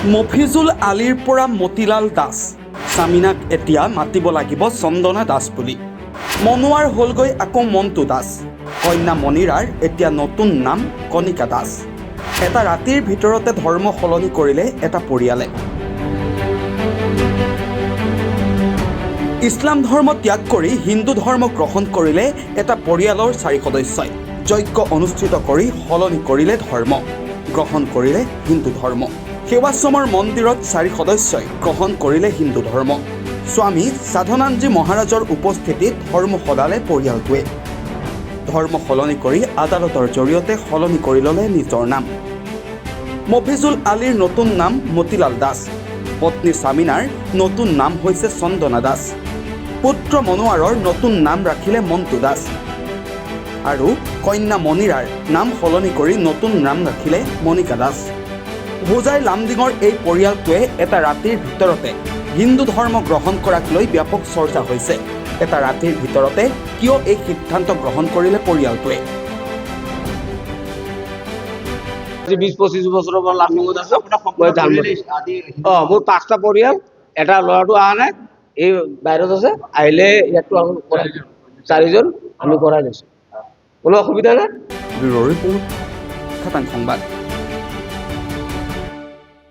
মফিজুল আলীৰ পৰা মতিলাল দাস, চামিনাক এতিয়া মাতিব লাগিব চন্দনা দাস বুলি। মনোৱাৰ হ'লগৈ আকৌ মণ্টু দাস। কন্যা মণিৰাৰ এতিয়া নতুন নাম কণিকা দাস। এটা ৰাতিৰ ভিতৰতে ধৰ্ম সলনি কৰিলে এটা পৰিয়ালে। ইছলাম ধৰ্ম ত্যাগ কৰি হিন্দু ধৰ্ম গ্ৰহণ কৰিলে এটা পৰিয়ালৰ 4 সদস্যই। যজ্ঞ অনুষ্ঠিত কৰি সলনি কৰিলে ধৰ্ম, গ্ৰহণ কৰিলে হিন্দু ধৰ্ম। সেৱাশ্ৰমৰ মন্দিৰত 4 সদস্যই গ্ৰহণ কৰিলে হিন্দু ধৰ্ম। স্বামী সাধনানজী মহাৰাজৰ উপস্থিতিত ধৰ্ম সলালে পৰিয়ালটোৱে। ধৰ্ম সলনি কৰি আদালতৰ জৰিয়তে সলনি কৰি ল'লে নিজৰ নাম। মফিজুল আলীৰ নতুন নাম মতিলাল দাস। পত্নী চামিনাৰ নতুন নাম হৈছে চন্দনা দাস। পুত্ৰ মনোৱাৰৰ নতুন নাম ৰাখিলে মণ্টু দাস। আৰু কন্যা মণিৰাৰ নাম সলনি কৰি নতুন নাম ৰাখিলে মণিকা দাস। হোজাই লামডিঙৰ এই পৰিয়ালটোৱে এটা ৰাতিৰ ভিতৰতে হিন্দু ধৰ্ম গ্ৰহণ কৰাক লৈ ব্যাপক চৰ্চা হৈছে। এটা ৰাতিৰ ভিতৰতে কিয় এই সিদ্ধান্ত গ্ৰহণ কৰিলে পৰিয়ালটোৱে? 20-25 বছৰৰ পৰা লামডিঙত আছো। মই জানো মোৰ 5টা পৰিয়াল, এটা ল'ৰাটো অহা নাই, এই বাহিৰত আছে, আহিলে ইয়াতো আমি কৰাই দিম। 4জন আমি কৰাই দিছো, কোনো অসুবিধা নাই। ব্যুৰ' ৰিপৰ্ট, খাটাং সংবাদ।